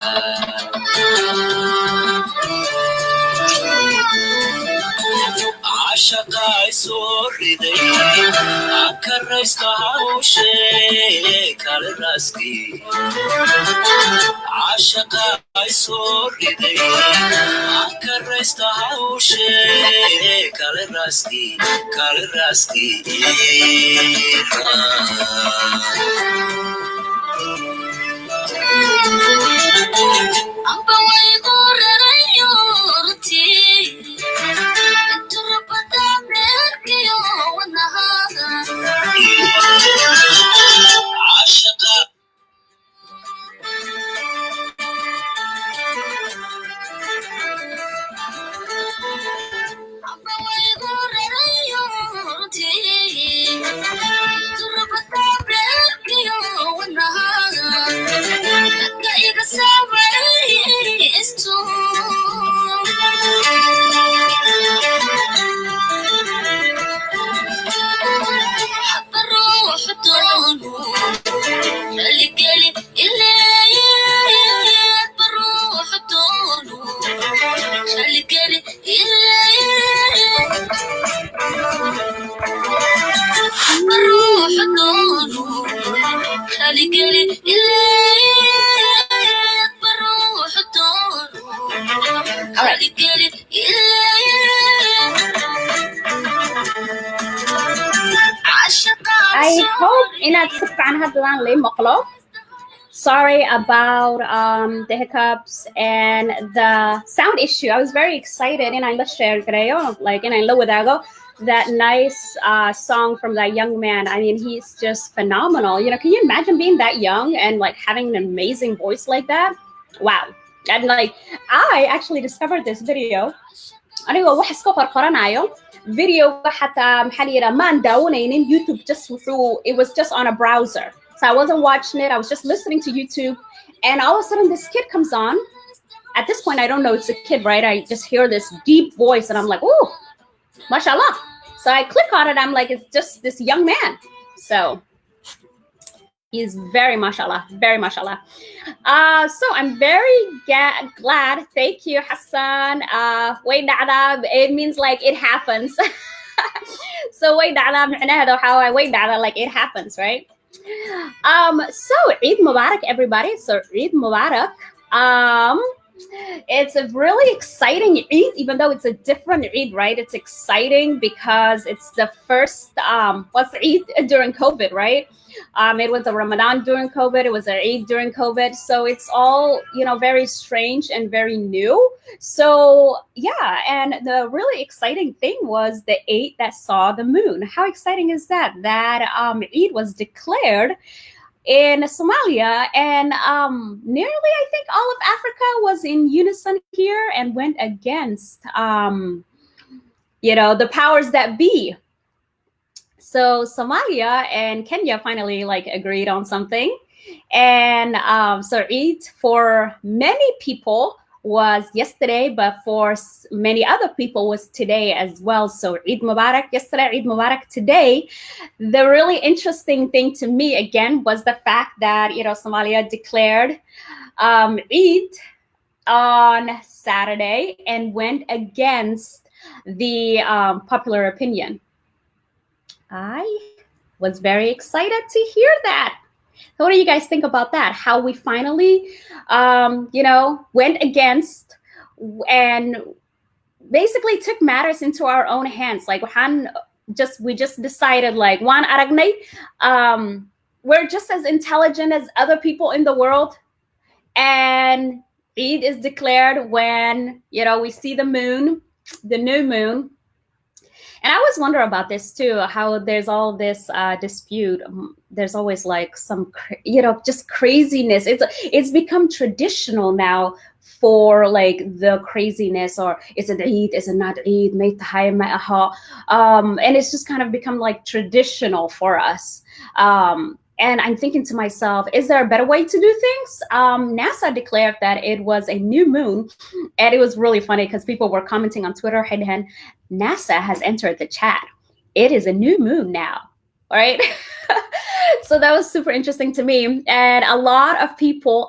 عاشقاي سوردي أكرست هاوشي كالراسكي عاشقاي سوردي أكرست هاوشي كالراسكي أبا ويقول ريورتي تربط منك يوم ونهار عاشقا أبا ويقول ريورتي تربط منك يوم ونهار كأيك سابعي استو حب الروح تونو اللي قالي اللي حب الروح تونو اللي قالي اللي حب الروح تونو اللي قالي اللي حب الروح تونو اللي قالي I hope inaad si fiican haddan lay maqlo. Sorry about the hiccups and the sound issue. I was very excited and I la share gareyo, like and I la wadaago that nice song from that young man. I mean, he's just phenomenal. You know, can you imagine being that young and like having an amazing voice like that? Wow. And like I actually discovered this video. anigoo wax iska qorqoranayo video حتى maxaa la yiraahdaa maan daawanaynin YouTube just through it was just on a browser, so I wasn't watching it. I was just listening to YouTube, and all of a sudden this kid comes on. At this point I don't know it's a kid, right? I just hear this deep voice and I'm like, oh, mashallah. So I click on it. I'm like, it's just this young man. So he's very mashallah, very mashallah. So I'm very glad. Thank you, Hassan. Wait, it means like it happens. So wait, wait, like it happens, right? So Eid Mubarak, everybody. So Eid Mubarak. It's a really exciting Eid, even though it's a different Eid, right? It's exciting because it's the first what's Eid during COVID, right? It was a Ramadan during COVID. It was an Eid during COVID. So it's all, you know, very strange and very new. So yeah, and the really exciting thing was the Eid that saw the moon. How exciting is that? That Eid was declared in Somalia, and nearly, I think, all of Africa was in unison here and went against, you know, the powers that be. So Somalia and Kenya finally like agreed on something, and so Eid for many people was yesterday, but for many other people was today as well. So Eid Mubarak yesterday, Eid Mubarak today. The really interesting thing to me again was the fact that, you know, Somalia declared Eid on Saturday and went against the popular opinion. I was very excited to hear that. So what do you guys think about that? How we finally, you know, went against and basically took matters into our own hands. Like we just decided like one aragnay, we're just as intelligent as other people in the world, and Eid is declared when, you know, we see the moon, the new moon. And I always wonder about this too, how there's all this dispute. There's always like some, you know, just craziness. It's become traditional now for like the craziness, or is it Eid, is it not Eid? And it's just kind of become like traditional for us. And I'm thinking to myself, is there a better way to do things? NASA declared that it was a new moon. And it was really funny because people were commenting on Twitter, hey, NASA has entered the chat. It is a new moon now. right? So that was super interesting to me. And a lot of people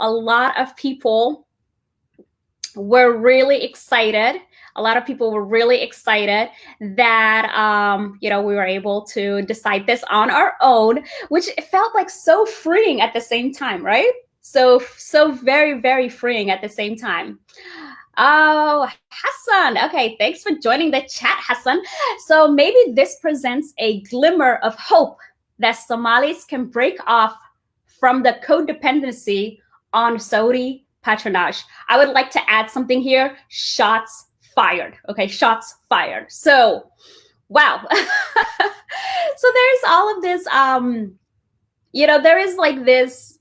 were really excited. A lot of people were really excited that we were able to decide this on our own, which felt like so freeing at the same time, right? So very, very freeing at the same time. Oh, Hassan. Okay, thanks for joining the chat, Hassan. So maybe this presents a glimmer of hope that Somalis can break off from the codependency on Saudi patronage. I would like to add something here. Shots fired. Okay, shots fired. So, wow. So there's all of this, there is like this,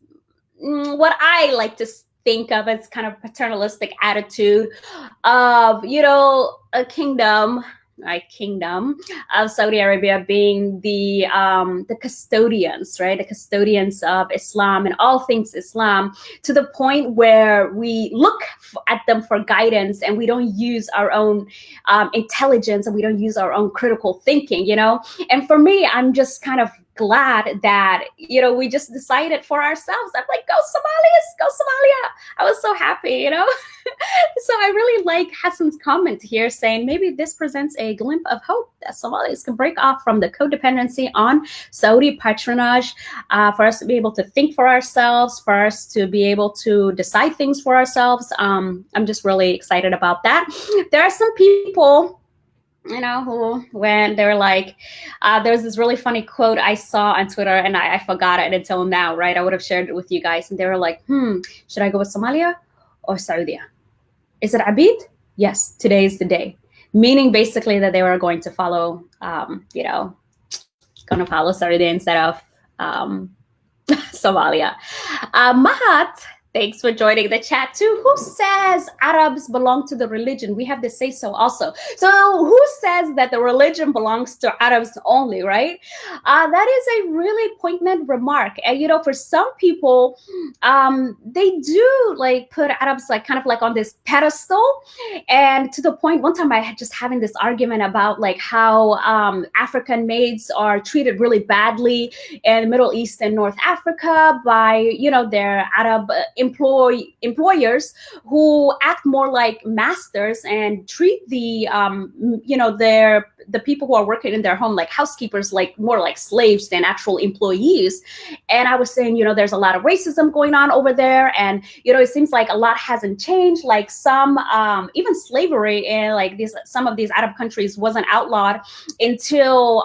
what I like to think of as kind of paternalistic attitude of, a kingdom of Saudi Arabia being the custodians, right? The custodians of Islam and all things Islam, to the point where we look at them for guidance and we don't use our own intelligence and we don't use our own critical thinking, And for me, I'm just kind of glad that we just decided for ourselves. I'm like, go Somalis, go Somalia. I was so happy, So I really like Hassan's comment here saying maybe this presents a glimpse of hope that Somalis can break off from the codependency on Saudi patronage, for us to be able to think for ourselves, for us to be able to decide things for ourselves. I'm just really excited about that. There are some people who, when they're like, there's this really funny quote I saw on Twitter and I forgot it until now, right? I would have shared it with you guys. And they were like, should I go with Somalia or Saudi? Is it Abid? Yes, today is the day. Meaning basically that they were going to follow, Saudi instead of Somalia. Mahat, thanks for joining the chat too. Who says Arabs belong to the religion? We have to say so also. So who says that the religion belongs to Arabs only, right? That is a really poignant remark. And, for some people, they do like put Arabs like kind of like on this pedestal. And to the point, one time I had just having this argument about like how African maids are treated really badly in the Middle East and North Africa by, their Arab employers who act more like masters and treat the the people who are working in their home like housekeepers, like more like slaves than actual employees. And I was saying, there's a lot of racism going on over there, and it seems like a lot hasn't changed. Like some even slavery in like some of these Arab countries wasn't outlawed until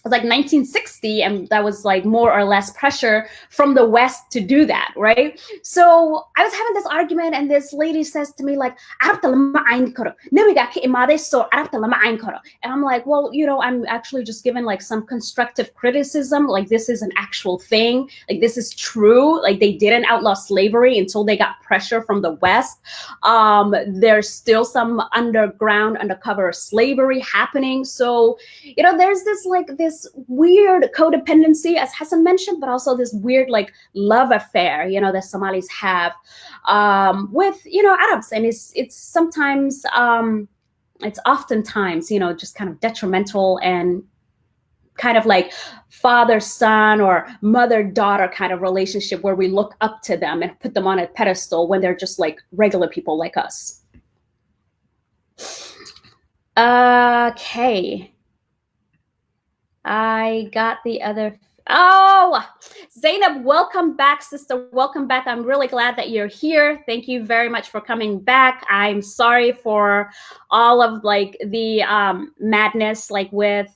it was like 1960, and that was like more or less pressure from the West to do that, right? So I was having this argument, and this lady says to me like, "Arabta lama ayn karo. Nabiga ka imaaday, so Arabta lama ayn karo." And I'm like, well, I'm actually just given like some constructive criticism. Like this is an actual thing. Like this is true. Like they didn't outlaw slavery until they got pressure from the West. There's still some undercover slavery happening. So, there's this weird codependency, as Hassan mentioned, but also this weird like love affair, that Somalis have with, Arabs. And it's sometimes, it's oftentimes, just kind of detrimental and kind of like father-son or mother-daughter kind of relationship where we look up to them and put them on a pedestal when they're just like regular people like us. Okay. I got the other. Oh, Zainab, welcome back, sister. Welcome back. I'm really glad that you're here. Thank you very much for coming back. I'm sorry for all of like the madness, like with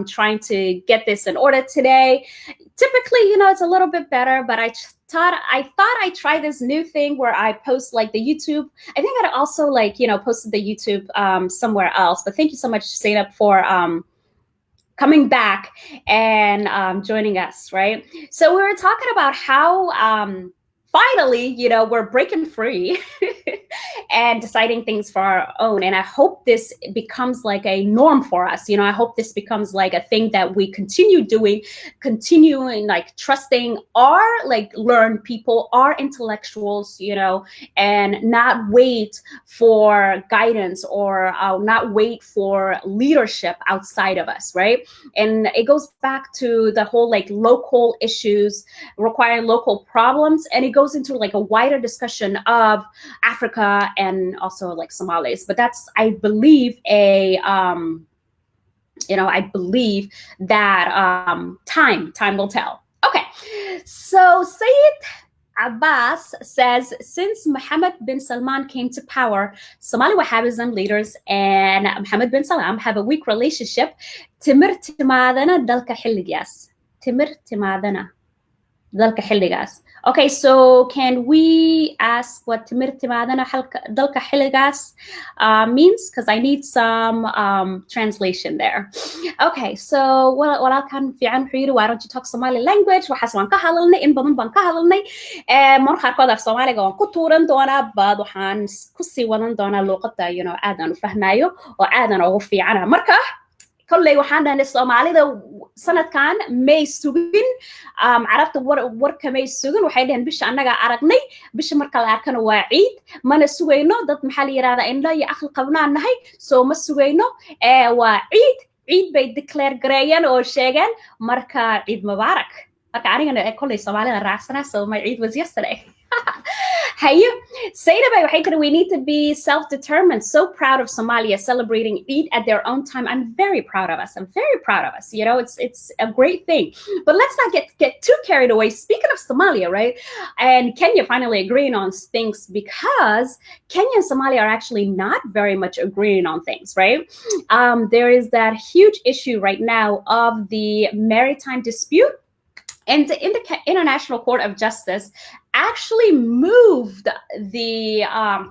trying to get this in order today. Typically, it's a little bit better, but I thought I'd try this new thing where I post like the YouTube. I think I'd also like, posted the YouTube somewhere else. But thank you so much, Zainab, for coming back and joining us, right? So we were talking about how finally, we're breaking free and deciding things for our own. And I hope this becomes like a norm for us. I hope this becomes like a thing that we continue doing, continuing like trusting our like learned people, our intellectuals, and not wait for guidance or not wait for leadership outside of us, right? And it goes back to the whole like local issues requiring local problems, and it goes into like a wider discussion of Africa and also like Somalis. But that's, I believe, I believe that time will tell. Okay, so Sayyid Abbas says, since Mohammed bin Salman came to power, Somali Wahhabism leaders and Mohammed bin Salman have a weak relationship. Timir timaadana dalka xilligaas. Timir timaadana dalka xilligaas. Okay, so can we ask what timir timaadana dalka xilligaas means? Because I need some translation there. Okay, so walaalkan fiican wuxuu yidhi, why don't you talk Somali language? Waxaas waan ka hadalnay, in badan baan ka hadalnay. Mar qaarkood af Soomaaliga waan ku tuuran doonaa, bad waxaan kusii wadan doonaa luuqada, aadan u fahmayo oo aadan ugu fiicana. Marka kolley waxaan dhahnay Soomaalida sanadkan may sugin, carabta warka may sugin, waxay dhaheen bisha annaga aragnay, bisha marka la arkana waa ciid, mana sugayno, dad maxaa la yiraahdaa indho iyo aqal qabnaan nahay, so ma sugayno, waa ciid bay declare gareeyeen oo sheegeen, marka ciid mubaarak. Marka anigana kolley Soomaalida raacsanaa, so my Eid was yesterday. Hey, Sayyida waxay tiri, we need to be self-determined. So proud of Somalia celebrating Eid at their own time. I'm very proud of us. It's a great thing. But let's not get too carried away. Speaking of Somalia, right? And Kenya finally agreeing on things, because Kenya and Somalia are actually not very much agreeing on things, right? There is that huge issue right now of the maritime dispute. And the International Court of Justice actually moved the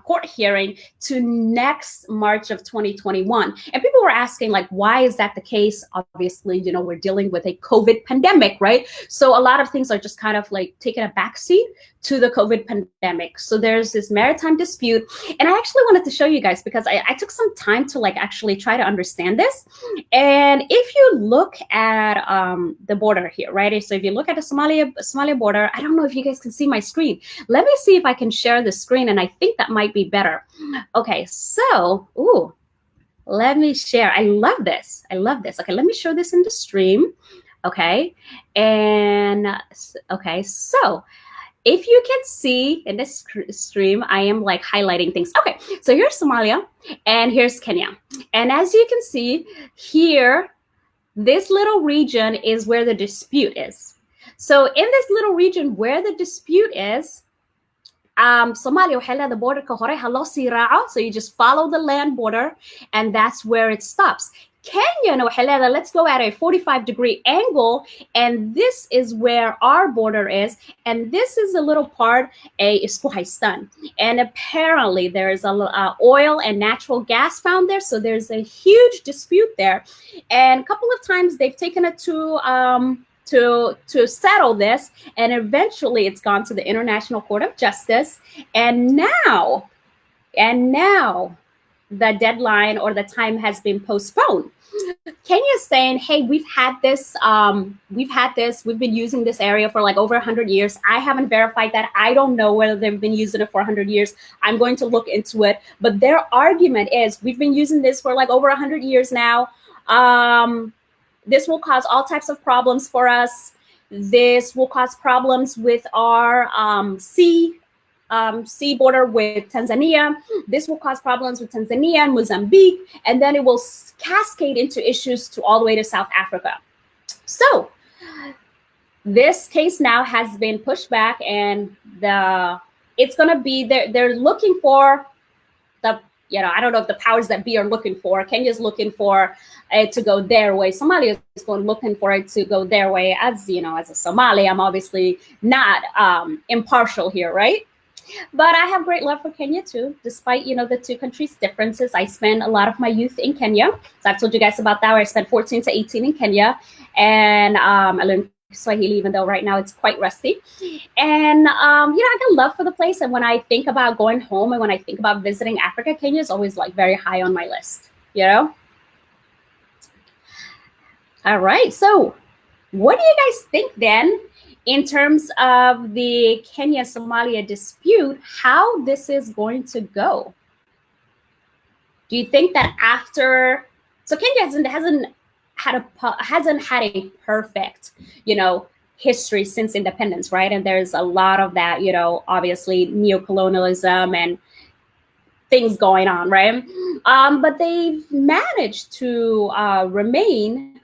court hearing to next March of 2021. And people were asking, like, why is that the case? Obviously, we're dealing with a COVID pandemic, right? So a lot of things are just kind of like taking a backseat to the COVID pandemic. So there's this maritime dispute. And I actually wanted to show you guys, because I took some time to like actually try to understand this. And if you look at the border here, right? So if you look at the Somalia border, I don't know if you guys can see my screen. Let me see if I can share the screen, and I think that might be better. Okay, so, let me share. I love this. Okay, let me show this in the stream. Okay, and okay, so if you can see in this stream, I am like highlighting things. Okay, so here's Somalia and here's Kenya. And as you can see here, this little region is where the dispute is. So in this little region where the dispute is, Somalia waxay leedahay borderka hore ha loo sii raaco, so you just follow the land border, and that's where it stops. Kenya waxay leedahay, let's go at a 45-degree angle, and this is where our border is, and this is a little part isku haystaan. And apparently there is a oil and natural gas found there, so there's a huge dispute there. And a couple of times they've taken it to settle this, and eventually it's gone to the International Court of Justice, and now the deadline or the time has been postponed. Kenya's saying, hey, we've been using this area for like over 100 years. I haven't verified that. I don't know whether they've been using it for 100 years. I'm going to look into it. But their argument is, we've been using this for like over 100 years now. This will cause all types of problems for us. This will cause problems with our sea border with Tanzania. This will cause problems with Tanzania and Mozambique, and then it will cascade into issues to all the way to South Africa. So this case now has been pushed back, and it's going to be they're looking for the, I don't know if the powers that be are looking for. Kenya's looking for it to go their way. Somalia is looking for it to go their way. As as a Somali, I'm obviously not impartial here, right? But I have great love for Kenya too, despite the two countries' differences. I spent a lot of my youth in Kenya. So I've told you guys about that, where I spent 14 to 18 in Kenya, and I learned Swahili, even though right now it's quite rusty. And I got love for the place. And when I think about going home and when I think about visiting Africa, Kenya is always like very high on my list. All right. So, what do you guys think then, in terms of the Kenya-Somalia dispute, how this is going to go? Do you think that after, so Kenya hasn't had a perfect, history since independence, right? And there's a lot of that, obviously neocolonialism and things going on, right? But they've managed to remain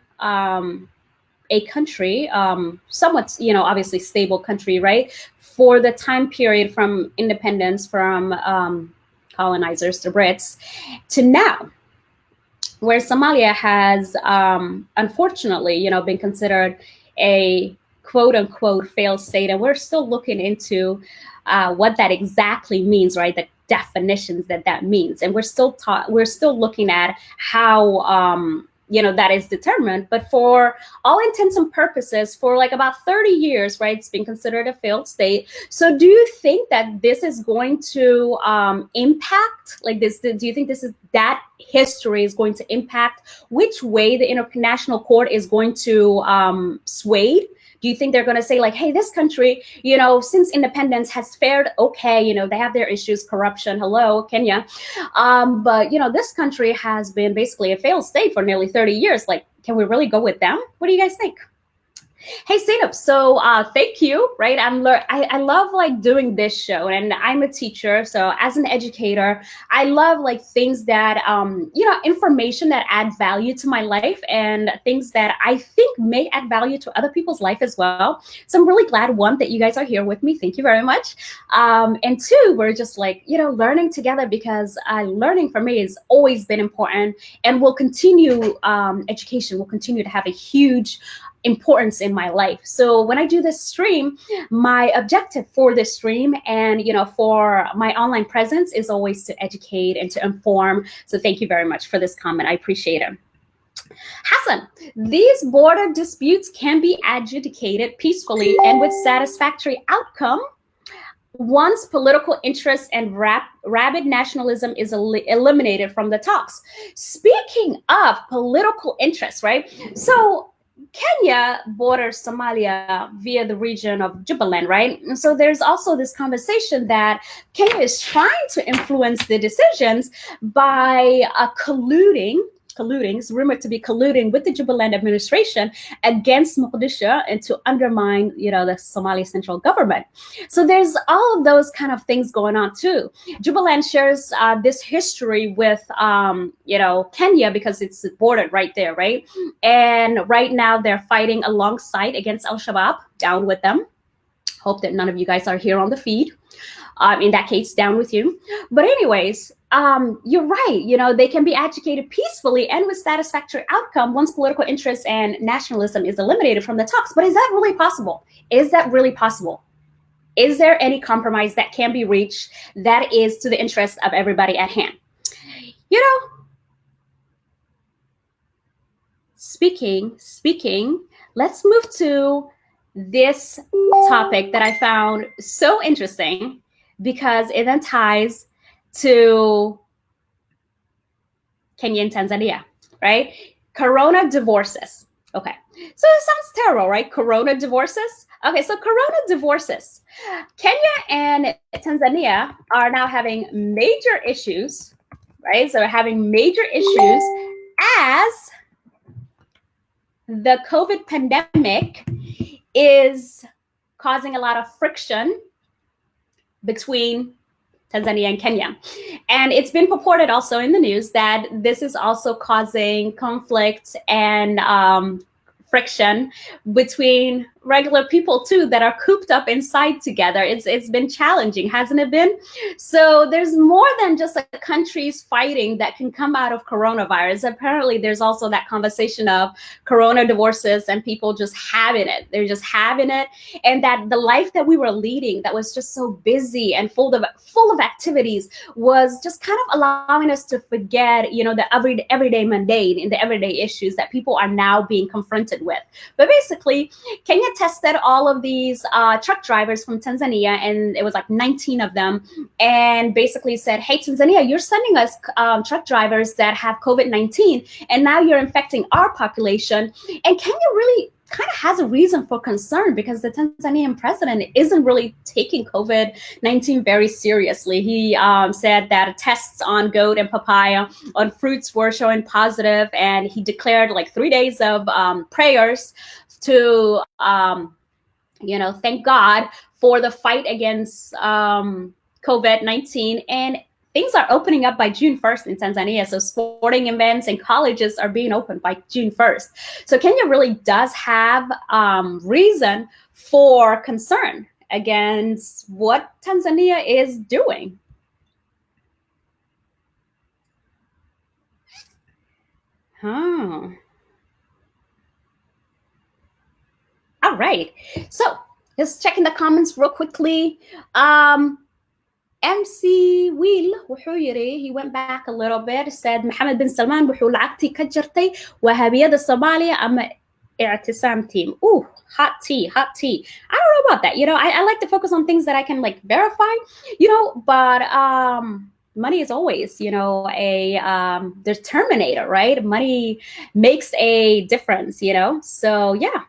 a country, somewhat, obviously stable country, right? For the time period from independence from colonizers, the Brits, to now, where Somalia has, unfortunately, been considered a quote unquote failed state. And we're still looking into what that exactly means, right? The definitions that means. And we're still looking at how, that is determined. But for all intents and purposes, for like about 30 years, right, it's been considered a failed state. So do you think that this is going to impact, like this, do you think that history is going to impact which way the International Court is going to sway? Do you think they're going to say like, hey, this country, since independence has fared okay, they have their issues, corruption, hello, Kenya. But, this country has been basically a failed state for nearly 30 years. Like, can we really go with them? What do you guys think? Hey, Zainab, so thank you, right? I love like doing this show, and I'm a teacher. So as an educator, I love like things that, information that add value to my life and things that I think may add value to other people's life as well. So I'm really glad, one, that you guys are here with me. Thank you very much. And two, we're just like, learning together, because learning for me has always been important, and will continue, education will continue to have a huge importance in my life. So when I do this stream, my objective for this stream and, for my online presence is always to educate and to inform. So thank you very much for this comment. I appreciate it. Hassan, these border disputes can be adjudicated peacefully and with satisfactory outcome once political interest and rabid nationalism is eliminated from the talks. Speaking of political interest, right? So Kenya borders Somalia via the region of Jubaland, right? And so there's also this conversation that Kenya is trying to influence the decisions by colluding, it's rumored to be colluding with the Jubaland administration against Mogadishu and to undermine, the Somali central government. So there's all of those kind of things going on too. Jubaland shares this history with, Kenya, because it's bordered right there, right? And right now they're fighting alongside against Al-Shabaab, down with them. Hope that none of you guys are here on the feed. In that case, down with you. But anyways, you're right. They can be educated peacefully and with satisfactory outcome once political interest and nationalism is eliminated from the talks. But is that really possible? Is that really possible? Is there any compromise that can be reached that is to the interest of everybody at hand? Speaking, let's move to this topic that I found so interesting, because it then ties to Kenya and Tanzania, right? Corona divorces. Okay, so it sounds terrible, right? Corona divorces. Okay, so Corona divorces. Kenya and Tanzania are now having major issues, right? So having major issues as the COVID pandemic is causing a lot of friction between Tanzania and Kenya. And it's been purported also in the news that this is also causing conflict and friction between regular people too that are cooped up inside together. It's been challenging, hasn't it been? So there's more than just like countries fighting that can come out of coronavirus. Apparently there's also that conversation of corona divorces and people just having it. They're just having it. And that the life that we were leading that was just so busy and full of activities was just kind of allowing us to forget, the everyday mundane and the everyday issues that people are now being confronted with. But basically, Kenya tested all of these truck drivers from Tanzania, and it was like 19 of them, and basically said, hey, Tanzania, you're sending us truck drivers that have COVID-19, and now you're infecting our population. And Kenya really kind of has a reason for concern because the Tanzanian president isn't really taking COVID-19 very seriously. He said that tests on goat and papaya on fruits were showing positive, and he declared like 3 days of prayers to, thank God for the fight against COVID-19. And things are opening up by June 1st in Tanzania. So sporting events and colleges are being opened by June 1st. So Kenya really does have reason for concern against what Tanzania is doing. All right. So just checking the comments real quickly. MC Wheel wuxuu yiri, he went back a little bit, said Mohammed bin Salman wuxuu lacagtii ka jartay wahabiyada Soomaaliya ama i'tisaam team. Ooh, hot tea. I don't know about that. I like to focus on things that I can like verify, but money is always, a determinator, right? Money makes a difference, So yeah.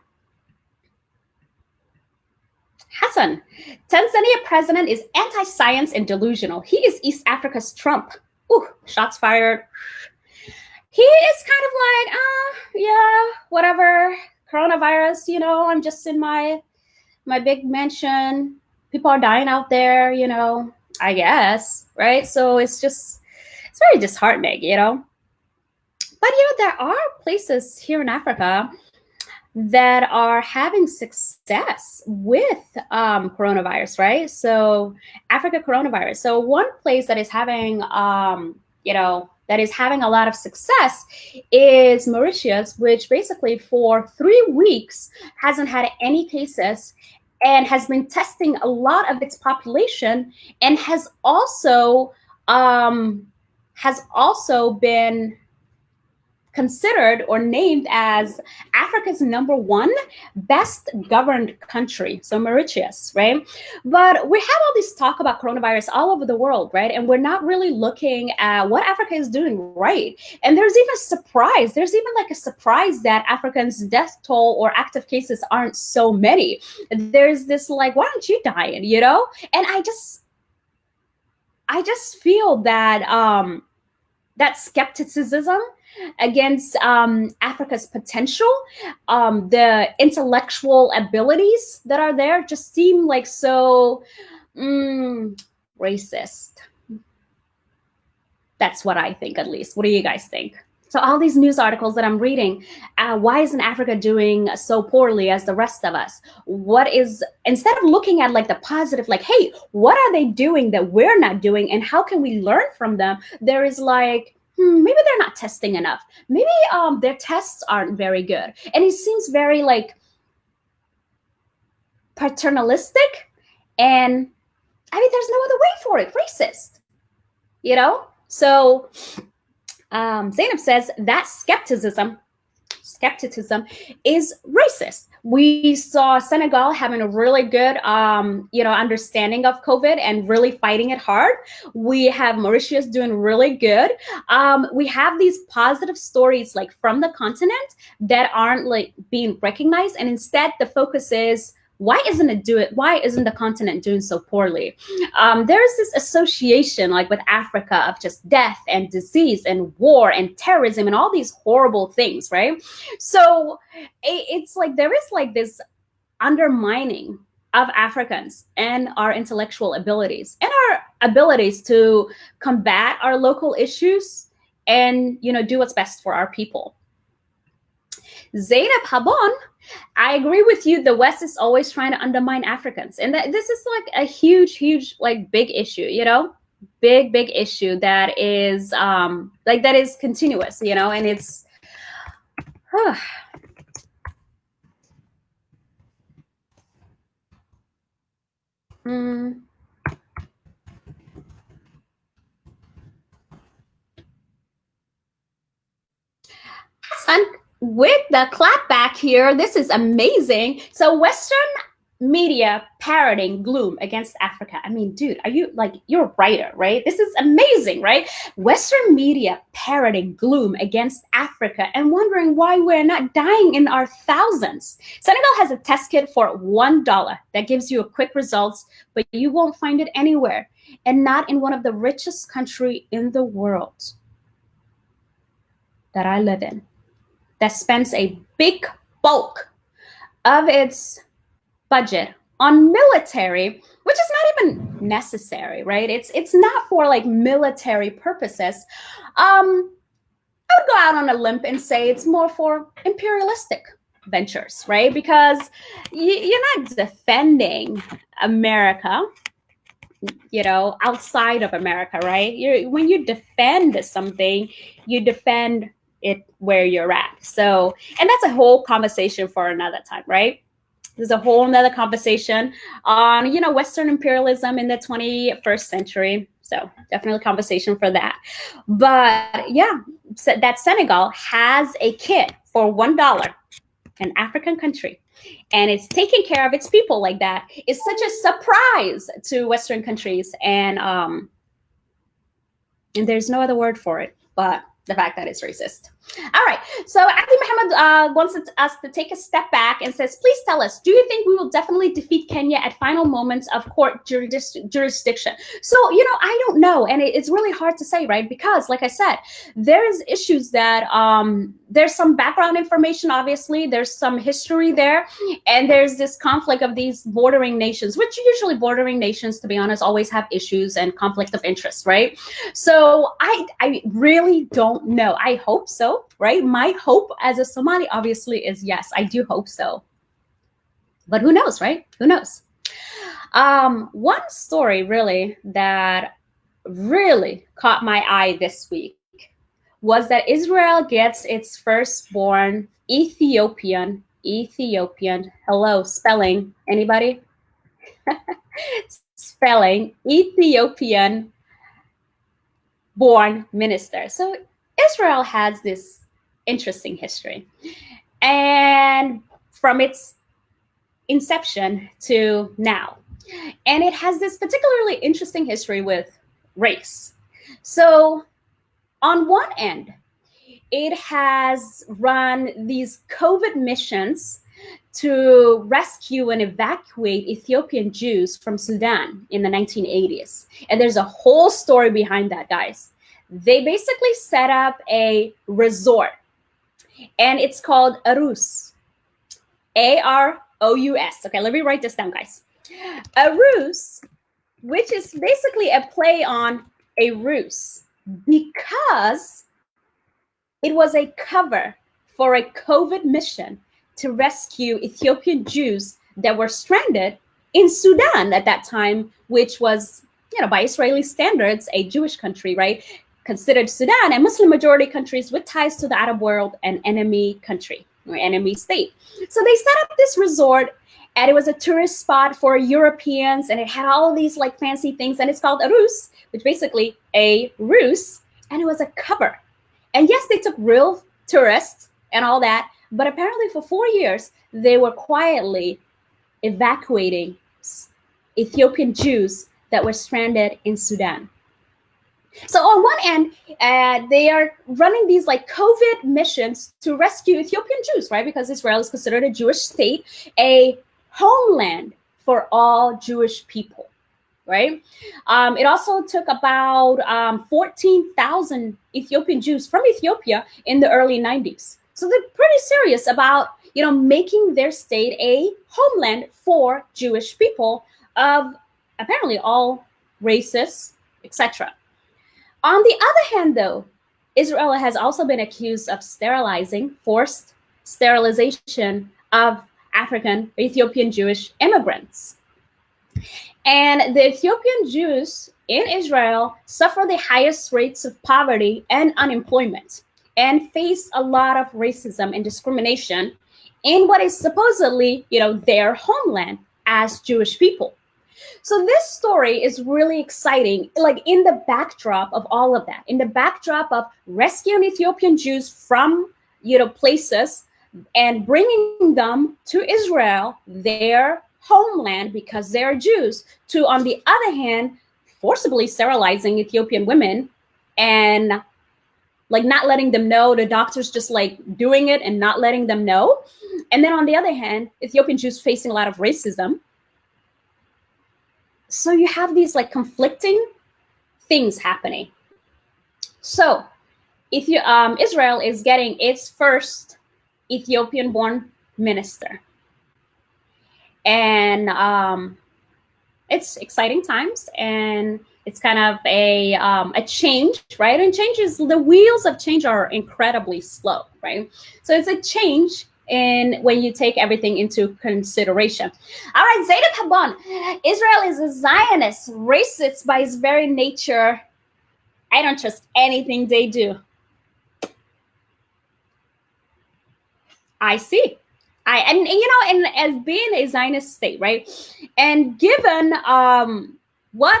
Hassan, Tanzania president is anti-science and delusional. He is East Africa's Trump. Ooh, shots fired. He is kind of like, yeah, whatever. Coronavirus, I'm just in my big mansion. People are dying out there, I guess, right? So it's very disheartening, But, there are places here in Africa that are having success with coronavirus, right? So Africa coronavirus. So one place that is having, that is having a lot of success is Mauritius, which basically for 3 weeks hasn't had any cases and has been testing a lot of its population and has also been considered or named as Africa's #1 best governed country. So Mauritius, right? But we have all this talk about coronavirus all over the world, right? And we're not really looking at what Africa is doing right. And there's even like a surprise that Africans' death toll or active cases aren't so many. There's this like, why aren't you dying, And I just feel that that skepticism against Africa's potential, the intellectual abilities that are there just seem like so racist. That's what I think, at least. What do you guys think? So all these news articles that I'm reading, why isn't Africa doing so poorly as the rest of us? Instead of looking at like the positive, like, hey, what are they doing that we're not doing? And how can we learn from them? There is like, maybe they're not testing enough. Maybe their tests aren't very good. And it seems very like paternalistic. And I mean, there's no other way for it. Racist, So Zainab says that skepticism is racist. We saw Senegal having a really good, understanding of COVID and really fighting it hard. We have Mauritius doing really good. We have these positive stories like from the continent that aren't like being recognized. And instead the focus is, why isn't the continent doing so poorly? There's this association like with Africa of just death and disease and war and terrorism and all these horrible things, right? So it's like there is like this undermining of Africans and our intellectual abilities and our abilities to combat our local issues and, do what's best for our people. Zainab Habon, I agree with you. The West is always trying to undermine Africans. And this is like a huge, like big issue, big issue that is that is continuous, and it's with the clap back here, this is amazing. So Western media parroting gloom against Africa. I mean, dude, are you like, you're a writer, right? This is amazing, right? Western media parroting gloom against Africa and wondering why we're not dying in our thousands. Senegal has a test kit for $1 that gives you a quick results, but you won't find it anywhere, and not in one of the richest country in the world that I live in, that spends a big bulk of its budget on military, which is not even necessary, right? It's not for like military purposes. I would go out on a limb and say it's more for imperialistic ventures, right? Because you're not defending America, you know, outside of America, right? When you defend something, you defend it where you're at. So, and that's a whole conversation for another time, right? There's a whole nother conversation on, you know, Western imperialism in the 21st century. So definitely conversation for that. But yeah, so that Senegal has a kit for $1, an African country, and it's taking care of its people like that. It's such a surprise to Western countries, and there's no other word for it but the fact that it's racist. All right, so Abdi Muhammad wants us to take a step back and says, please tell us, do you think we will definitely defeat Kenya at final moments of court jurisdiction? So, you know, I don't know, and it's really hard to say, right? Because like I said, there's issues that, there's some background information, obviously, there's some history there, and there's this conflict of these bordering nations, which usually bordering nations, to be honest, always have issues and conflict of interest, right? So I really don't know. I hope so, right? My hope as a Somali obviously is yes, I do hope so. But who knows, right? Who knows? One story really that really caught my eye this week was that Israel gets its firstborn Ethiopian, hello, spelling, anybody? Spelling, Ethiopian born minister. So Israel has this interesting history, and from its inception to now, and it has this particularly interesting history with race. So on one end, it has run these COVID missions to rescue and evacuate Ethiopian Jews from Sudan in the 1980s. And there's a whole story behind that, guys. They basically set up a resort, and it's called Arus, Arous. Okay, let me write this down, guys. Arus, which is basically a play on a ruse, because it was a cover for a COVID mission to rescue Ethiopian Jews that were stranded in Sudan at that time, which was, you know, by Israeli standards, a Jewish country, right? Considered Sudan a Muslim majority countries with ties to the Arab world, an enemy country or enemy state. So they set up this resort, and it was a tourist spot for Europeans, and it had all these like fancy things, and it's called Arus, which basically a ruse, and it was a cover. And yes, they took real tourists and all that, but apparently for 4 years, they were quietly evacuating Ethiopian Jews that were stranded in Sudan. So on one end, they are running these like COVID missions to rescue Ethiopian Jews, right? Because Israel is considered a Jewish state, a homeland for all Jewish people, right? It also took about 14,000 Ethiopian Jews from Ethiopia in the early 90s. So they're pretty serious about, you know, making their state a homeland for Jewish people of apparently all races, etc. On the other hand, though, Israel has also been accused of forced sterilization of African, Ethiopian Jewish immigrants. And the Ethiopian Jews in Israel suffer the highest rates of poverty and unemployment, and face a lot of racism and discrimination in what is supposedly, you know, their homeland as Jewish people. So this story is really exciting, like in the backdrop of all of that, in the backdrop of rescuing Ethiopian Jews from, places and bringing them to Israel, their homeland, because they're Jews, to, on the other hand, forcibly sterilizing Ethiopian women and like not letting them know, the doctors just like doing it and not letting them know. And then on the other hand, Ethiopian Jews facing a lot of racism. So you have these like conflicting things happening. So if you, Israel is getting its first Ethiopian-born minister. And it's exciting times, and it's kind of a change, right? And changes, the wheels of change are incredibly slow, right? So it's a change in when you take everything into consideration. All right, Zainab Habban, Israel is a Zionist, racist by its very nature. I don't trust anything they do. I see. And as being a Zionist state, right? And given what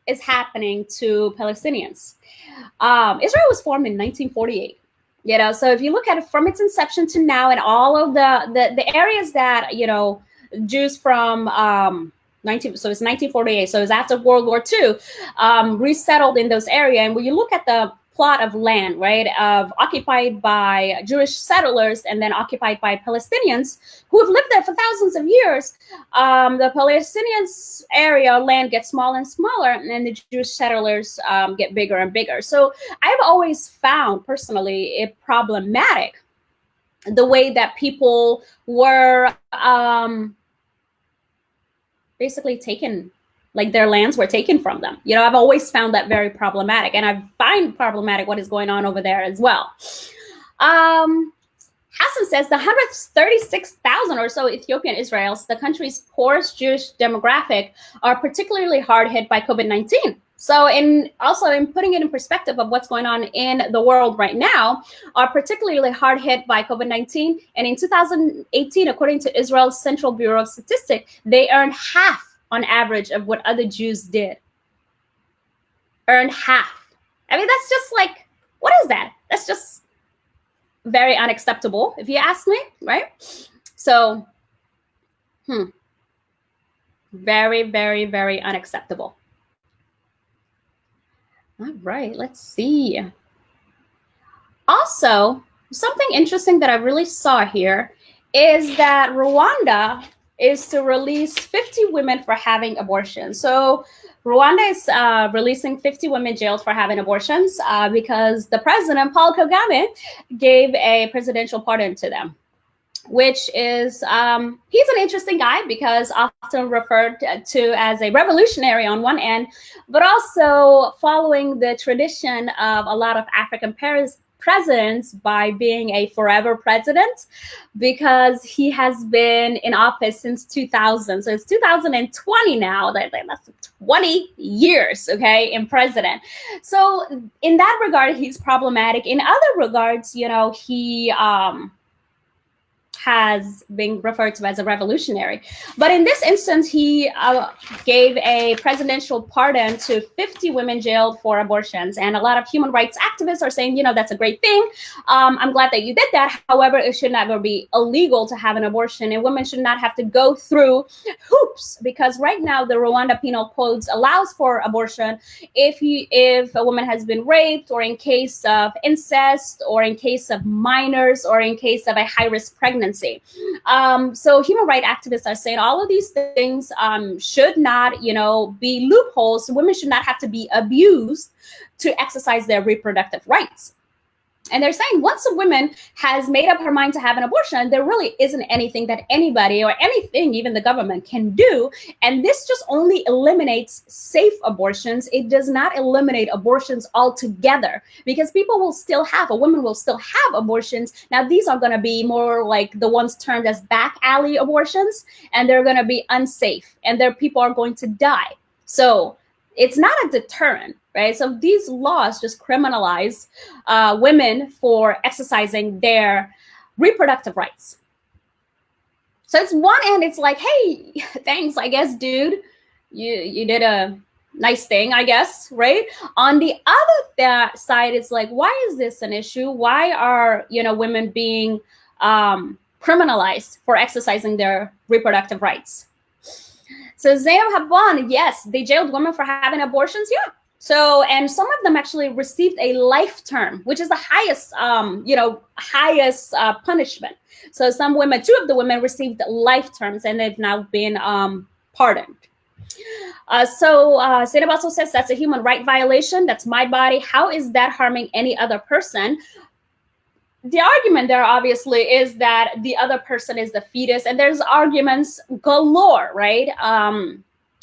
is happening to Palestinians, Israel was formed in 1948. So if you look at it from its inception to now, and all of the areas that Jews from so it's 1948, so it's after World War II, resettled in those areas. And when you look at the plot of land, right, of occupied by Jewish settlers and then occupied by Palestinians who have lived there for thousands of years, the Palestinians area land gets smaller and smaller, and then the Jewish settlers get bigger and bigger. So I've always found personally it problematic the way that people were basically taken, like their lands were taken from them. I've always found that very problematic, and I find problematic what is going on over there as well. Hassan says the 136,000 or so Ethiopian Israelis, the country's poorest Jewish demographic, are particularly hard hit by COVID-19. So in putting it in perspective of what's going on in the world right now, are particularly hard hit by COVID-19. And in 2018, according to Israel's Central Bureau of Statistics, they earned half on average of what other Jews did. Earned half. I mean, that's just like, what is that? That's just very unacceptable, if you ask me, right? So, very, very, very unacceptable. All right, let's see. Also, something interesting that I really saw here is that Rwanda is to release 50 women for having abortions. So Rwanda is releasing 50 women jailed for having abortions because the president, Paul Kagame, gave a presidential pardon to them, which is, he's an interesting guy because often referred to as a revolutionary on one end, but also following the tradition of a lot of African presidents by being a forever president, because he has been in office since 2000. So it's 2020 now. That's 20 years, okay, in president. So in that regard, he's problematic. In other regards, he has been referred to as a revolutionary. But in this instance, he gave a presidential pardon to 50 women jailed for abortions. And a lot of human rights activists are saying, that's a great thing. I'm glad that you did that. However, it should never be illegal to have an abortion, and women should not have to go through hoops, because right now the Rwanda Penal Codes allows for abortion if a woman has been raped, or in case of incest, or in case of minors, or in case of a high-risk pregnancy. So human rights activists are saying all of these things should not, be loopholes. Women should not have to be abused to exercise their reproductive rights. And they're saying once a woman has made up her mind to have an abortion, there really isn't anything that anybody or anything, even the government, can do. And this just only eliminates safe abortions. It does not eliminate abortions altogether, because a woman will still have abortions. Now, these are going to be more like the ones termed as back alley abortions, and they're going to be unsafe, and people are going to die. So it's not a deterrent, right? So these laws just criminalize women for exercising their reproductive rights. So it's one end, it's like, hey, thanks, I guess, dude. You did a nice thing, I guess, right? On the other side, it's like, why is this an issue? Why are, women being criminalized for exercising their reproductive rights? So Zainab Habban, yes, they jailed women for having abortions. Yeah. So, and some of them actually received a life term, which is the highest, highest punishment. So some women, 2 of the women received life terms, and they've now been pardoned. So Zainab also says that's a human right violation. That's my body. How is that harming any other person? The argument there obviously is that the other person is the fetus, and there's arguments galore, right?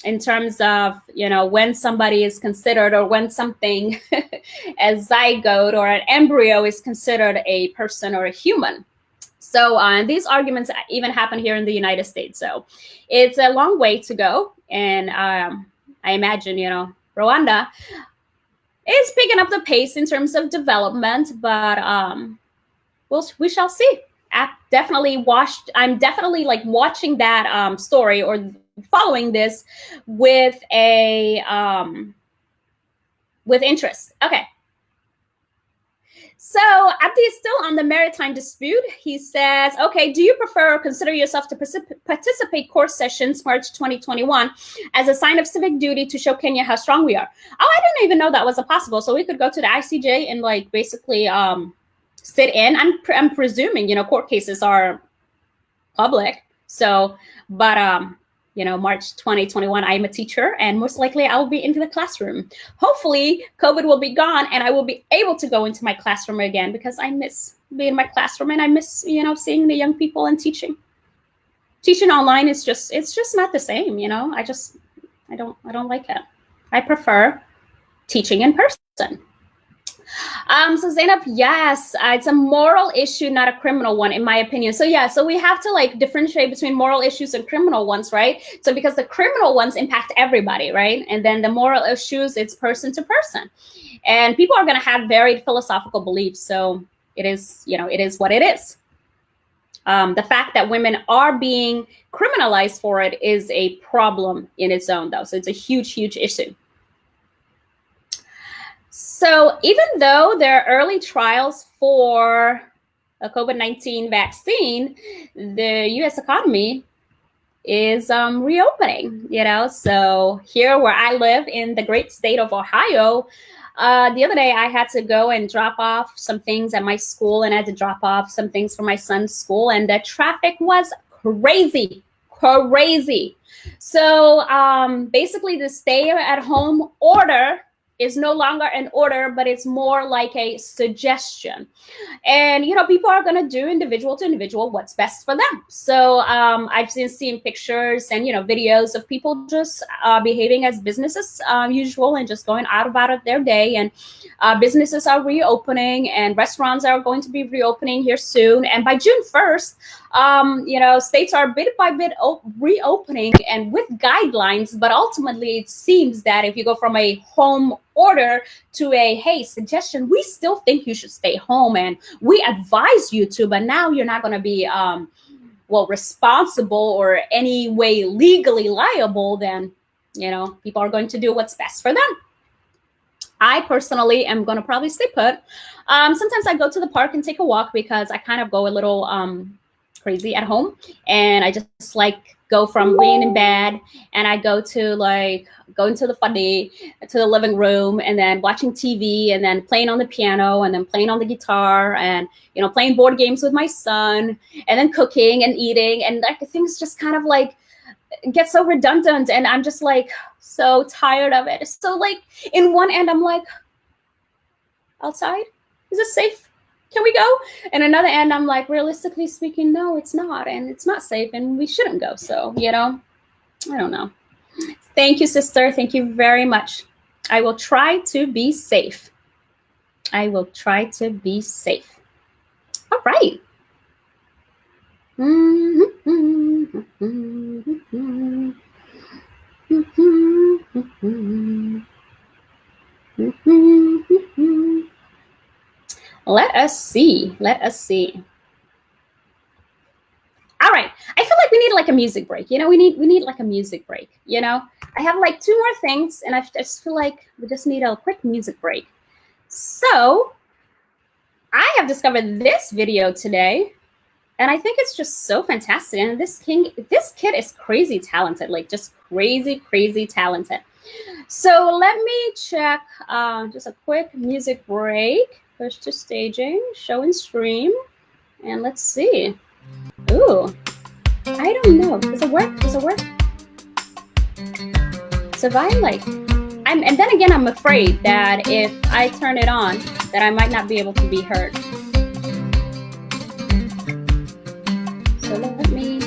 In terms of, when somebody is considered, or when something a zygote or an embryo is considered a person or a human. So these arguments even happen here in the United States. So it's a long way to go. And I imagine, Rwanda is picking up the pace in terms of development, but we shall see. I'm definitely like watching that story, or following this with with interest. Okay. So Abdi is still on the maritime dispute. He says, okay, do you prefer or consider yourself to participate course sessions March 2021 as a sign of civic duty to show Kenya how strong we are? Oh, I didn't even know that was possible. So we could go to the ICJ and like basically sit in. I'm presuming, court cases are public. So, but March 2021, I'm a teacher, and most likely I will be into the classroom. Hopefully COVID will be gone and I will be able to go into my classroom again, because I miss being in my classroom, and I miss, seeing the young people and teaching. Teaching online is just not the same, I don't like it. I prefer teaching in person. So Zainab, yes, it's a moral issue, not a criminal one, in my opinion. So yeah, so we have to like differentiate between moral issues and criminal ones, right? So because the criminal ones impact everybody, right? And then the moral issues, it's person to person. And people are going to have varied philosophical beliefs. So it is, it is what it is. The fact that women are being criminalized for it is a problem in its own, though. So it's a huge, huge issue. So even though there are early trials for a COVID-19 vaccine, the U.S. economy is reopening, So here where I live in the great state of Ohio, the other day I had to go and drop off some things at my school, and I had to drop off some things for my son's school, and the traffic was crazy. So basically the stay at home order is no longer an order, but it's more like a suggestion. And, people are going to do individual to individual what's best for them. So I've seen pictures and, videos of people just behaving as business as usual and just going out about their day. And businesses are reopening, and restaurants are going to be reopening here soon. And by June 1st, states are bit by bit reopening and with guidelines. But ultimately, it seems that if you go from a home order to a, hey, suggestion, we still think you should stay home and we advise you to, but now you're not going to be responsible or any way legally liable, then people are going to do what's best for them. I personally am going to probably stay put. Sometimes I go to the park and take a walk, because I kind of go a little crazy at home, and I just like go from being in bed, and I go to like going to the funny to the living room, and then watching TV, and then playing on the piano, and then playing on the guitar, and playing board games with my son, and then cooking and eating, and like things just kind of like get so redundant, and I'm just like so tired of it. So like in one end I'm like, outside, is it safe? Can we go? And another end, I'm like, realistically speaking, no, it's not. And it's not safe, and we shouldn't go. So, I don't know. Thank you, sister. Thank you very much. I will try to be safe. All right. Let us see. All right. I feel like we need like a music break. You know, we need like a music break. You know, I have like two more things, and I just feel like we just need a quick music break. So I have discovered this video today, and I think it's just so fantastic. And this kid is crazy talented, like just crazy talented. So let me check just a quick music break. Push to staging, show and stream, and let's see. Ooh, I don't know. Does it work? Does it work? So if I like, and then again, I'm afraid that if I turn it on, that I might not be able to be heard. So let me.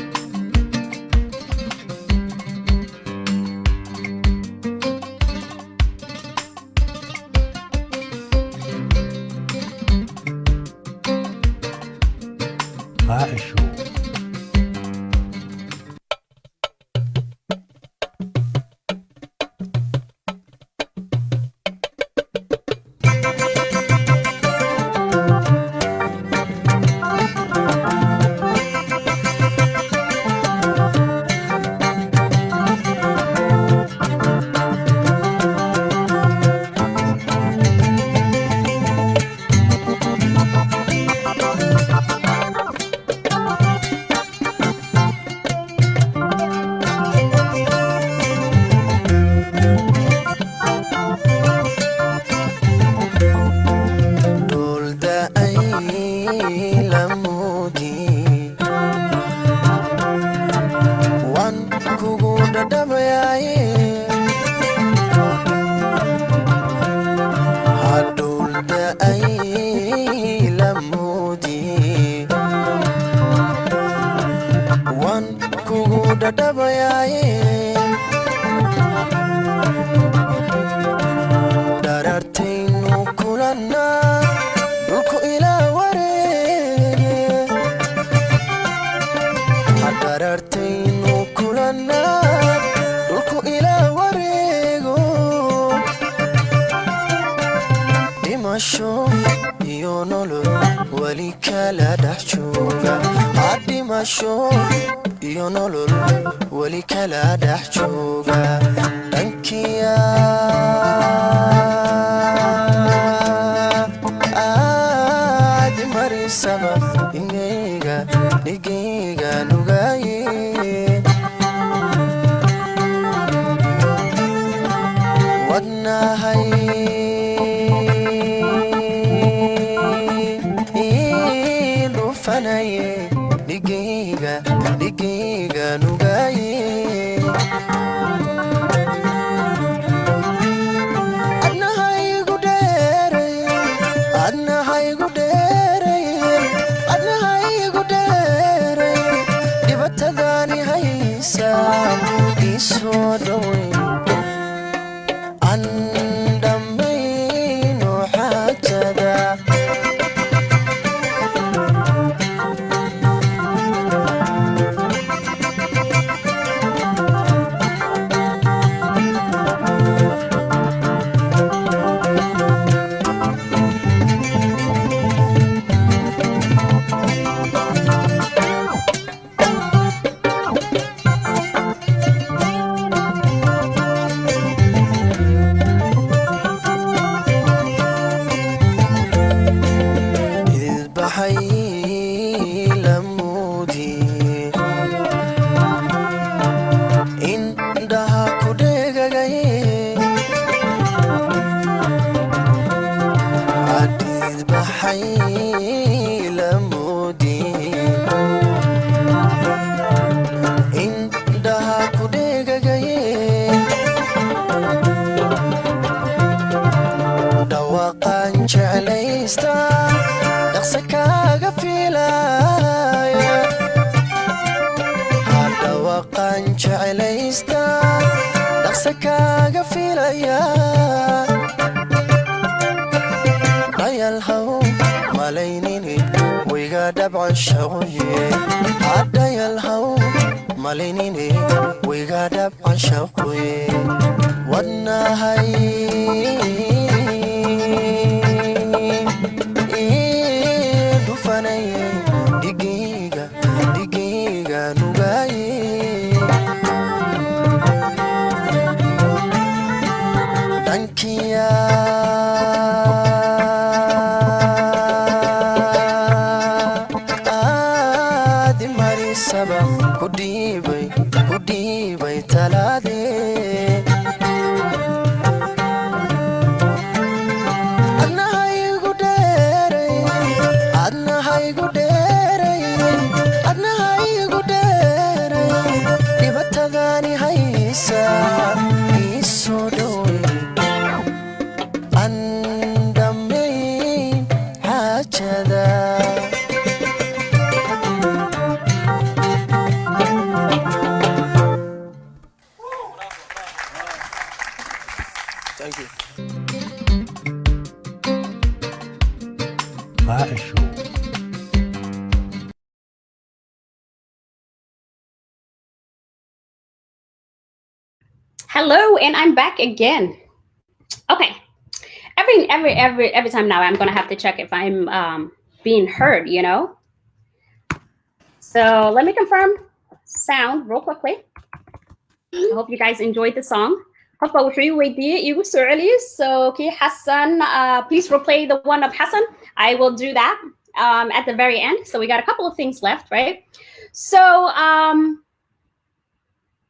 وفاء الشو. Hello, and I'm back again. Okay. Every time now, I'm gonna have to check if I'm being heard. So let me confirm sound real quickly. I hope you guys enjoyed the song. Qofka wuxuu weydiiyey igu soo celiyo. So kii Hassan, please replay the one of Hassan. I will do that at the very end. So we got a couple of things left, right? So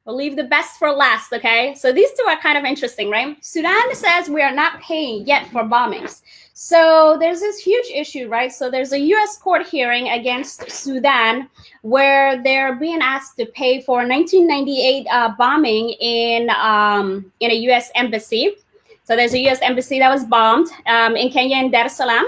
we'll leave the best for last, okay? So these two are kind of interesting, right? Sudan says we are not paying yet for bombings. So there's this huge issue, right? So there's a U.S. court hearing against Sudan where they're being asked to pay for 1998 bombing in a U.S. embassy. So there's a U.S. embassy that was bombed in Kenya and Dar es Salaam.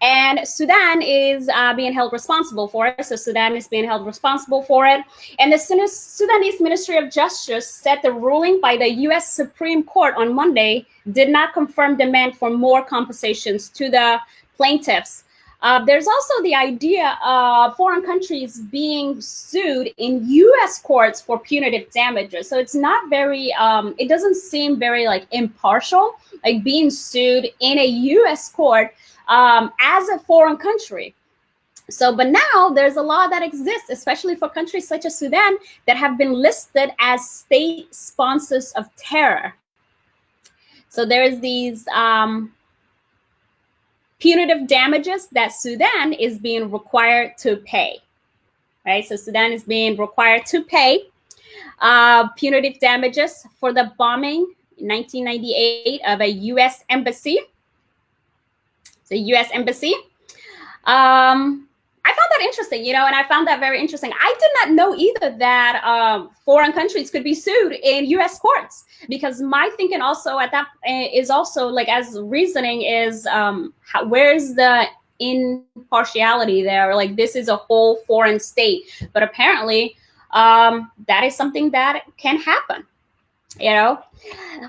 And Sudan is being held responsible for it. So Sudan is being held responsible for it. And the Sudanese Ministry of Justice said the ruling by the U.S. Supreme Court on Monday did not confirm demand for more compensations to the plaintiffs. There's also the idea of foreign countries being sued in U.S. courts for punitive damages. So it's not very, it doesn't seem very like impartial, like being sued in a U.S. court as a foreign country. So, but now there's a law that exists, especially for countries such as Sudan that have been listed as state sponsors of terror. So there's these punitive damages that Sudan is being required to pay, right? So Sudan is being required to pay punitive damages for the bombing in 1998 of a U.S. embassy. The U.S. embassy. I found that interesting, and I found that very interesting. I did not know either that foreign countries could be sued in U.S. courts, because my thinking also at that is also like as reasoning is where's the impartiality there? Like this is a whole foreign state, but apparently that is something that can happen.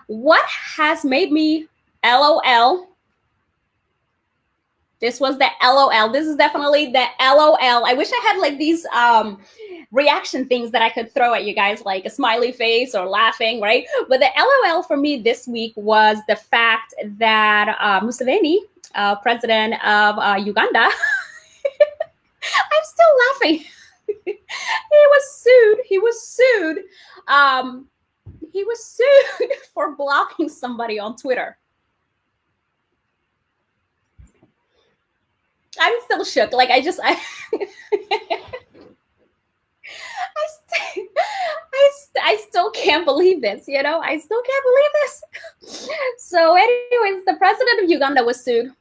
What has made me LOL? This was the LOL. This is definitely the LOL. I wish I had like these reaction things that I could throw at you guys, like a smiley face or laughing, right? But the LOL for me this week was the fact that Museveni, president of Uganda, I'm still laughing. He was sued for blocking somebody on Twitter. I'm still shook. Like I still can't believe this, I still can't believe this. So anyways, the president of Uganda was sued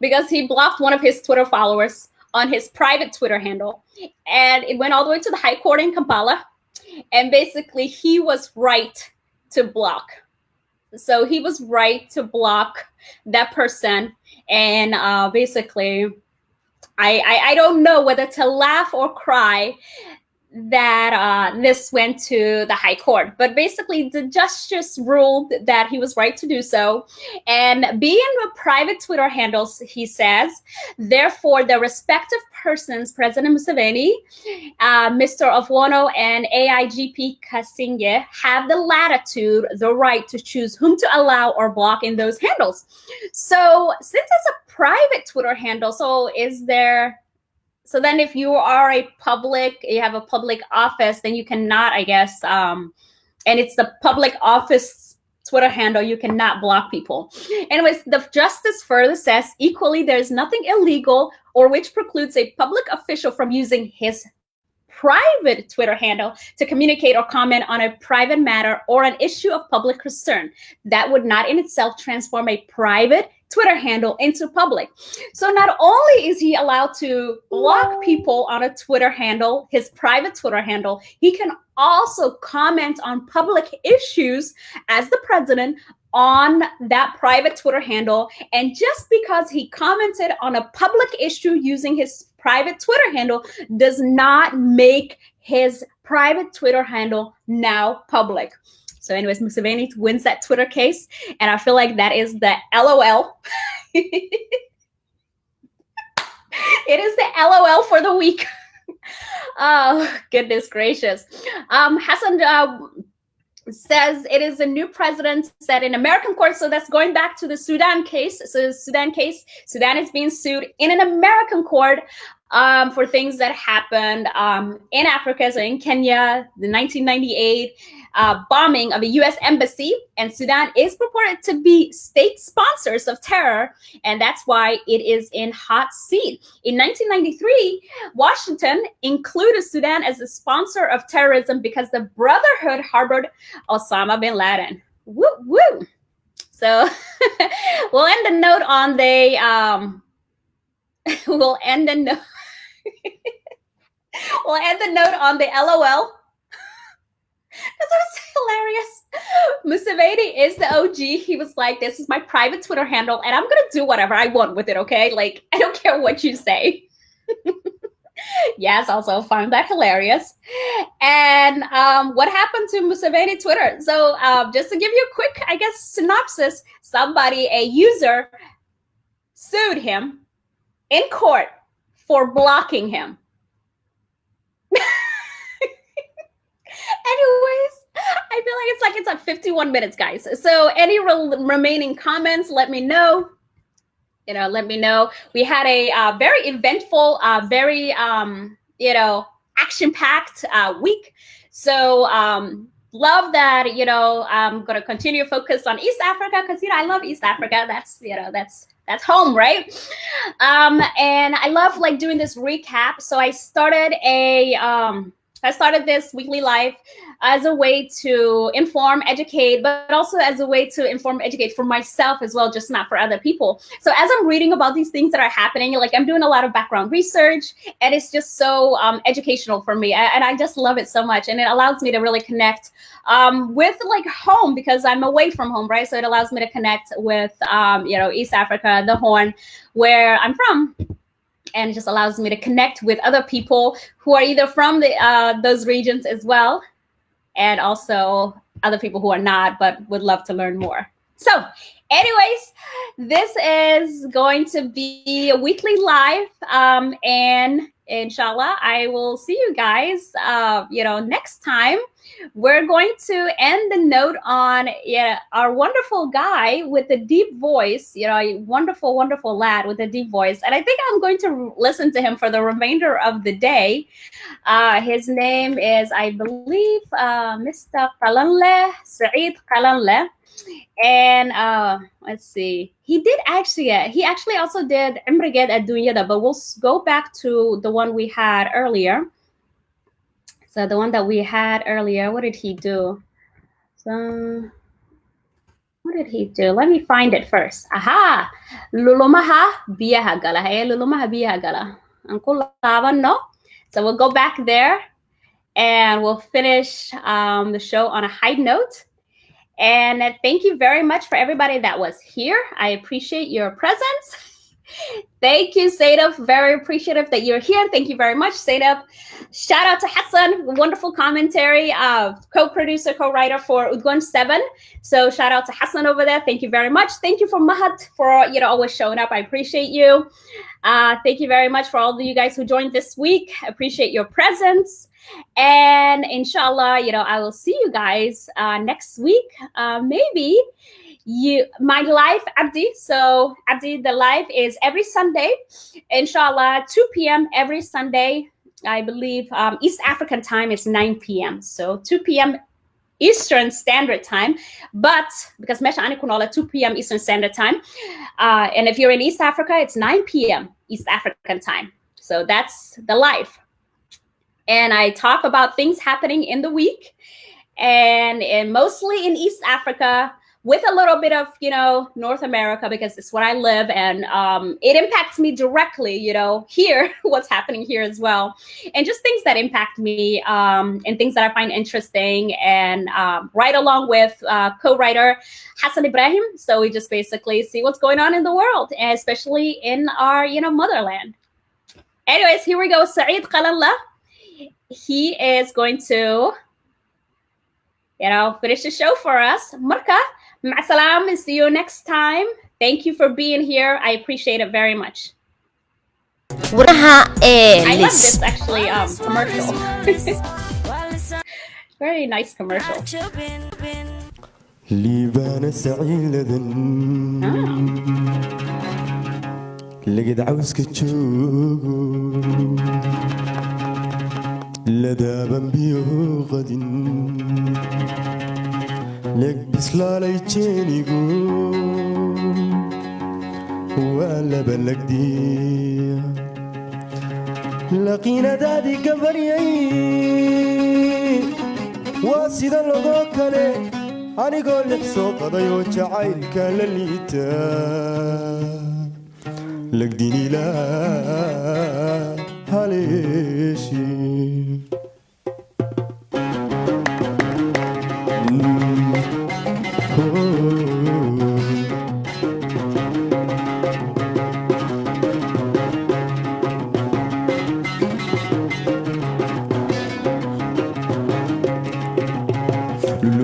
because he blocked one of his Twitter followers on his private Twitter handle. And it went all the way to the High Court in Kampala. And basically he was right to block. So he was right to block that person. And basically, I don't know whether to laugh or cry that this went to the High Court. But basically, the justice ruled that he was right to do so. And being a private Twitter handles, he says, therefore, the respective persons, President Museveni, Mr. Ofwono, and AIGP Kasinge, have the latitude, the right to choose whom to allow or block in those handles. So since it's a private Twitter handle, so then if you are you have a public office, then you cannot, I guess, and it's the public office Twitter handle, you cannot block people. Anyways, the justice further says, equally, there's nothing illegal or which precludes a public official from using his private Twitter handle to communicate or comment on a private matter or an issue of public concern. That would not in itself transform a private Twitter handle into public. So not only is he allowed to block people on a Twitter handle, his private Twitter handle, he can also comment on public issues as the president on that private Twitter handle. And just because he commented on a public issue using his private Twitter handle does not make his private Twitter handle now public. So anyways, Museveni wins that Twitter case. And I feel like that is the LOL. It is the LOL for the week. Oh, goodness gracious. Hassan says it is a new president set in American court. So that's going back to the Sudan case. So the Sudan case, Sudan is being sued in an American court for things that happened in Africa. So in Kenya, the 1998 bombing of a U.S. embassy, and Sudan is purported to be state sponsors of terror, and that's why it is in hot seat. In 1993, Washington included Sudan as a sponsor of terrorism because the Brotherhood harbored Osama bin Laden. Woo woo. So we'll end the note on the we'll end the note. We'll end the note on the LOL. That's hilarious. Museveni is the OG. He was like, this is my private Twitter handle, and I'm going to do whatever I want with it, okay? Like, I don't care what you say. Yes, also found that hilarious. And what happened to Museveni Twitter? So just to give you a quick, I guess, synopsis, a user, sued him in court for blocking him. Anyways, I feel like it's at 51 minutes, guys. So any remaining comments, let me know. Let me know. We had a very eventful, very, action-packed week. So love that, I'm going to continue to focus on East Africa because, I love East Africa. That's home, right? And I love like doing this recap. So I started this weekly live as a way to inform, educate, but also as a way to inform, educate for myself as well, just not for other people. So as I'm reading about these things that are happening, like I'm doing a lot of background research, and it's just so educational for me. And I just love it so much. And it allows me to really connect with like home, because I'm away from home, right? So it allows me to connect with, East Africa, the Horn, where I'm from. And it just allows me to connect with other people who are either from those regions as well, and also other people who are not, but would love to learn more. So anyways, this is going to be a weekly live, and inshallah, I will see you guys, next time. We're going to end the note on our wonderful guy with the deep voice, a wonderful, wonderful lad with a deep voice. And I think I'm going to listen to him for the remainder of the day. His name is, I believe, Mr. Qalanle, Saeed Qalanle. And let's see, he actually also did Imriged at Dunyada, but we'll go back to the one we had earlier. So the one that we had earlier, what did he do? So what did he do? Let me find it first. Aha! Lulumaha biyaha gala. Hey, lulumaha biyaha gala. Uncle Lavan, no? So we'll go back there and we'll finish the show on a high note. And thank you very much for everybody that was here. I appreciate your presence. Thank you, Zainab. Very appreciative that you're here. Thank you very much, Zainab. Shout out to Hassan, wonderful commentary, co-producer, co-writer for Udgoon 7. So shout out to Hassan over there. Thank you very much. Thank you for Mahat for always showing up. I appreciate you. Thank you very much for all of you guys who joined this week. I appreciate your presence. And inshallah, I will see you guys next week. Maybe my live, Abdi. So Abdi, the live is every Sunday, inshallah, 2 p.m. every Sunday. I believe East African time is 9 p.m. So 2 p.m. Eastern Standard Time. But because Mesha Anikunola 2 p.m. Eastern Standard Time. And if you're in East Africa, it's 9 p.m. East African time. So that's the live. And I talk about things happening in the week, and mostly in East Africa, with a little bit of, North America, because it's where I live, and it impacts me directly, here, what's happening here as well. And just things that impact me, and things that I find interesting, and right along with co-writer Hassan Ibrahim. So we just basically see what's going on in the world, and especially in our, motherland. Anyways, here we go. Saeed Qalallah. He is going to, finish the show for us. Marka, ma'asalam, see you next time. Thank you for being here. I appreciate it very much. warnaha I love this actually commercial. Very nice commercial. liibana saciiladan lagid cawska joogo ladaaban biyo qadin leg bislaalay jeenigu waa laba lagdiya laqiinadaadii gabaryay waa sida lodoo kale anigoo lix soo qaday oo jacaylka la liita lagdinilaa haleeshi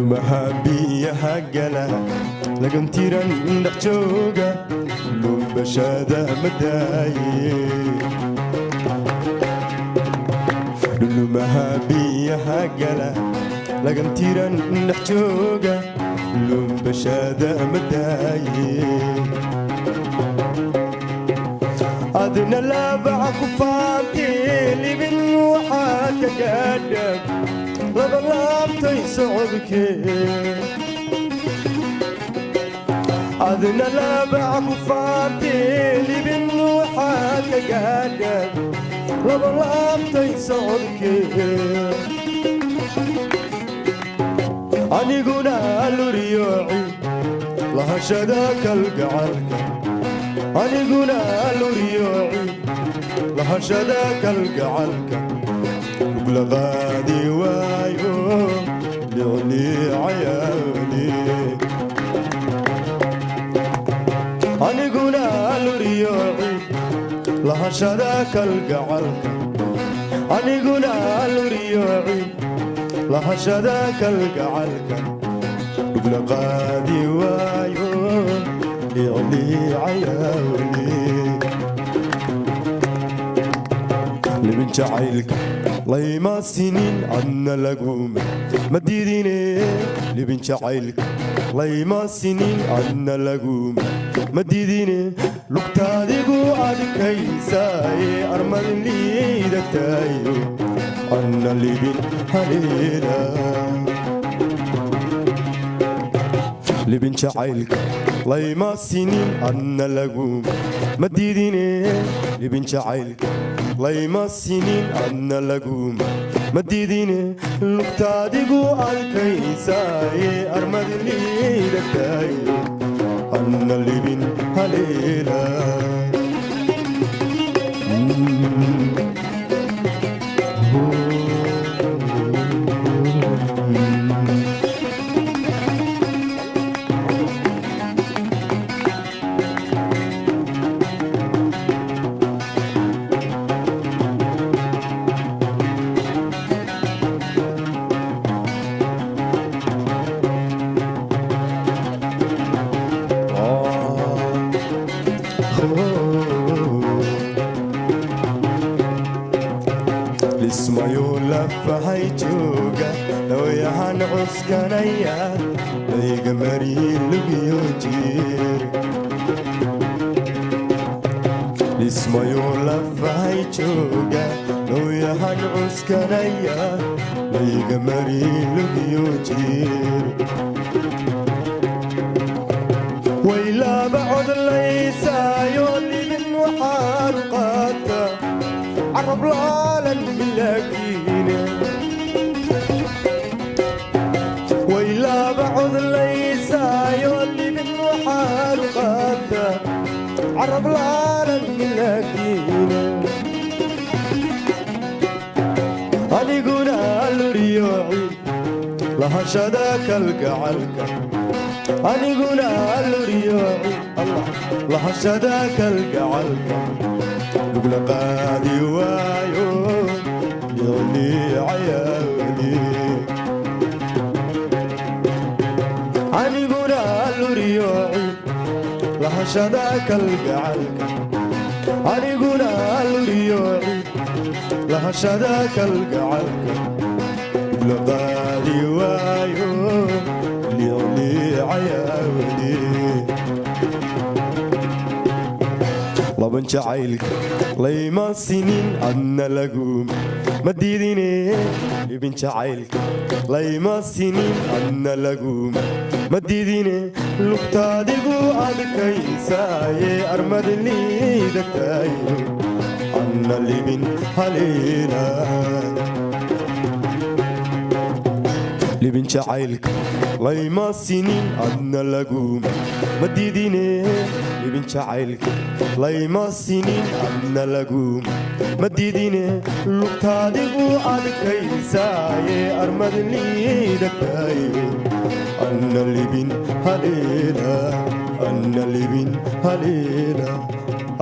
lumahabiyaha gala lagantiran dhex jooga lumbashada madaaye lumahabiyaha gala lagantiran dhex jooga lumbashada madaaye adna laabaca ku faantee libin waxaa ka gaadha laba laabtay socodkee adna laabaca ku faantee libin waxaa ka gaadha laba laabtay socodkee aniguna luriyooci lahashada kalgacalka aniguna luriyooci lahashada kalgacalka uglaqaadi waayo licliicayaani aniguna luriyooci lahashada kalgacalka aniguna luriyooci lahashada kalgacalka uglaqaadi waayo licliicayaani libin jacaylka layma sinin adna laguma madidine libin jacaylka layma sinin adna laguma madidine lugtaadigu adkaysaaye armadin liidagtaayo adna libin haleela libin jacaylka layma sinin adna laguma madidine libin jacaylka layma sinin adna laguma madidine lugtaadigu adkaysaaye armadin liidagtaayo adna libin haleela lismayo lafahay jooga looyahan cuskanaya layga mariin lugiyo jiir lismayo lafahay jooga looyahan cuskanaya layga mariin lugiyo jiir waylaaba codlaysaayo libin waxaan qaata carab laalan bilaagiine waylaaba codlaysaayo libin waxaan qaata carab laalan bilaagiine aniguna luriyooci lahashada kalgacalka aniguna luriyooci lahashada kalgacalka uglaqaadi waayo licliicayaani aniguna luriyooci lahashada kalgacalka aniguna alriyoci lahashada kalgacalka la qaadi waayo liicliicayaawadi laban jacaylka layma sinin adna lagum ma diidine libin jacaylka layma sinin adna lagum ma diidine lugtaadigu adkaysaaye armadliidagtaayo anna libin haleela libin jacaylka layma sinin adna lagum ma diidine libin jacaylka layma sinin adna lagum ma diidine lugtaadigu adkaysaaye armadliidagtaayo anna libin haleela anna libin haleela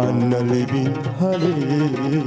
anna libin haleela